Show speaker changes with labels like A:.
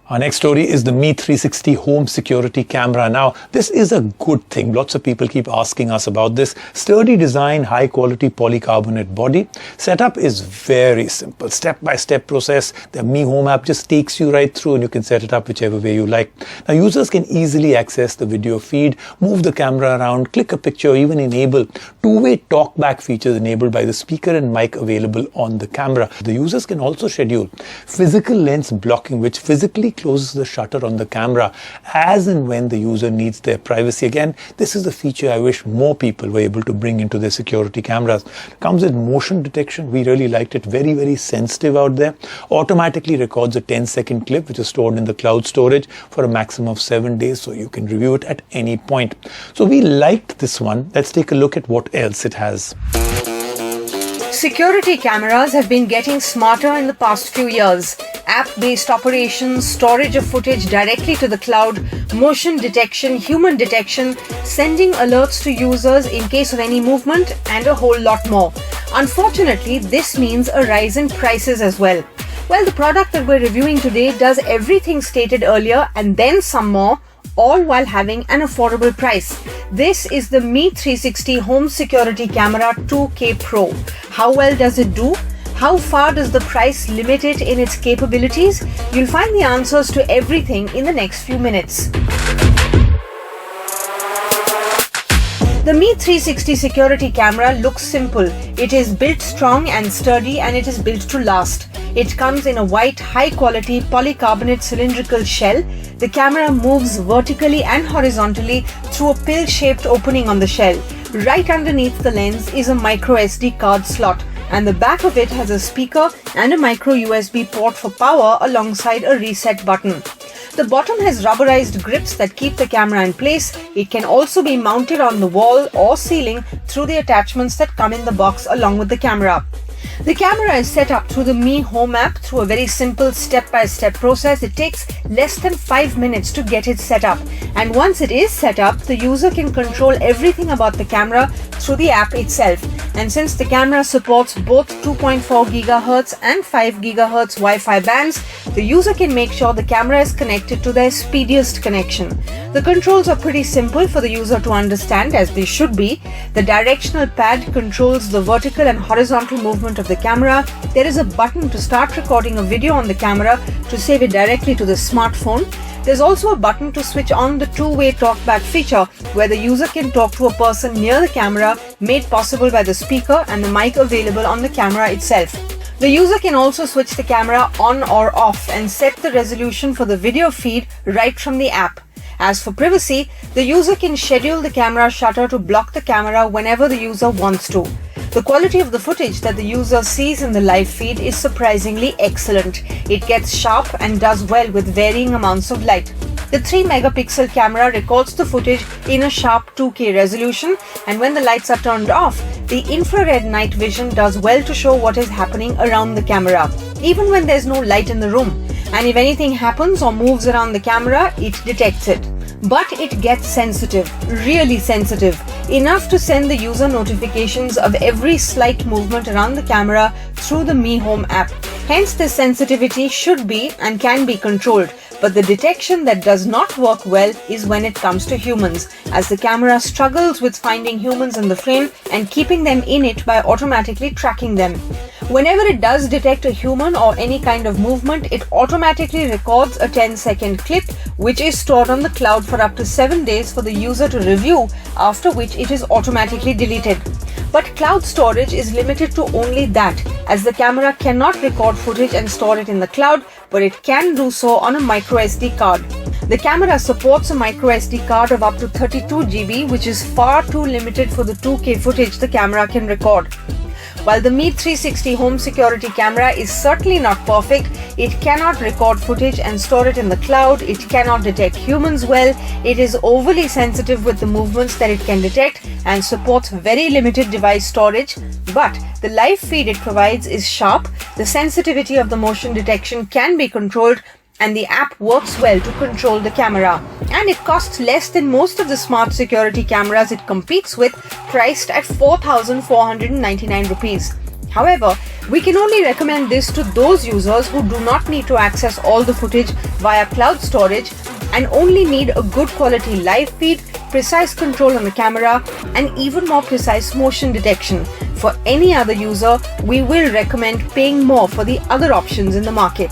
A: Our next story is the Mi 360 home security camera. Now, this is a good thing. Lots of people keep asking us about this. Sturdy design, high quality polycarbonate body. Setup is very simple. Step-by-step process. The Mi Home app just takes you right through and you can set it up whichever way you like. Now, users can easily access the video feed, move the camera around, click a picture, even enable two-way talkback features enabled by the speaker and mic available on the camera. The users can also schedule physical lens blocking, which physically closes the shutter on the camera as and when the user needs their privacy. Again, this is a feature I wish more people were able to bring into their security cameras. It comes with motion detection. We really liked it. Very, very sensitive out there. Automatically records a 10-second clip which is stored in the cloud storage for a maximum of 7 days, so you can review it at any point. So we liked this one. Let's take a look at what else it has.
B: Security cameras have been getting smarter in the past few years. App-based operations, storage of footage directly to the cloud, motion detection, human detection, sending alerts to users in case of any movement, and a whole lot more. Unfortunately, this means a rise in prices as well. Well, the product that we're reviewing today does everything stated earlier and then some more, all while having an affordable price. This is the Mi 360 Home Security Camera 2K Pro. How well does it do? How far does the price limit it in its capabilities? You'll find the answers to everything in the next few minutes. The Mi 360 security camera looks simple. It is built strong and sturdy, and it is built to last. It comes in a white, high-quality polycarbonate cylindrical shell. The camera moves vertically and horizontally through a pill-shaped opening on the shell. Right underneath the lens is a micro SD card slot, and the back of it has a speaker and a micro USB port for power alongside a reset button. The bottom has rubberized grips that keep the camera in place. It can also be mounted on the wall or ceiling through the attachments that come in the box along with the camera. The camera is set up through the Mi Home app through a very simple step-by-step process. It takes less than 5 minutes to get it set up. And once it is set up, the user can control everything about the camera through the app itself. And since the camera supports both 2.4 GHz and 5 GHz Wi-Fi bands, the user can make sure the camera is connected to their speediest connection. The controls are pretty simple for the user to understand, as they should be. The directional pad controls the vertical and horizontal movement of the camera. There is a button to start recording a video on the camera to save it directly to the smartphone. There's also a button to switch on the two-way talkback feature, where the user can talk to a person near the camera, made possible by the speaker and the mic available on the camera itself. The user can also switch the camera on or off and set the resolution for the video feed right from the app. As for privacy, the user can schedule the camera shutter to block the camera whenever the user wants to. The quality of the footage that the user sees in the live feed is surprisingly excellent. It gets sharp and does well with varying amounts of light. The 3-megapixel camera records the footage in a sharp 2K resolution, and when the lights are turned off, the infrared night vision does well to show what is happening around the camera, even when there's no light in the room. And if anything happens or moves around the camera, it detects it. But it gets sensitive, really sensitive, enough to send the user notifications of every slight movement around the camera through the Mi Home app. Hence, this sensitivity should be and can be controlled. But the detection that does not work well is when it comes to humans, as the camera struggles with finding humans in the frame and keeping them in it by automatically tracking them. Whenever it does detect a human or any kind of movement, it automatically records a 10-second clip, which is stored on the cloud for up to 7 days for the user to review, after which it is automatically deleted. But cloud storage is limited to only that, as the camera cannot record footage and store it in the cloud, but it can do so on a micro SD card. The camera supports a micro SD card of up to 32 GB, which is far too limited for the 2K footage the camera can record. While the Mi 360 home security camera is certainly not perfect, it cannot record footage and store it in the cloud, it cannot detect humans well, it is overly sensitive with the movements that it can detect, and supports very limited device storage. But the live feed it provides is sharp, the sensitivity of the motion detection can be controlled, and the app works well to control the camera. And it costs less than most of the smart security cameras it competes with, priced at 4,499 rupees. However, we can only recommend this to those users who do not need to access all the footage via cloud storage and only need a good quality live feed, precise control on the camera, and even more precise motion detection. For any other user, we will recommend paying more for the other options in the market.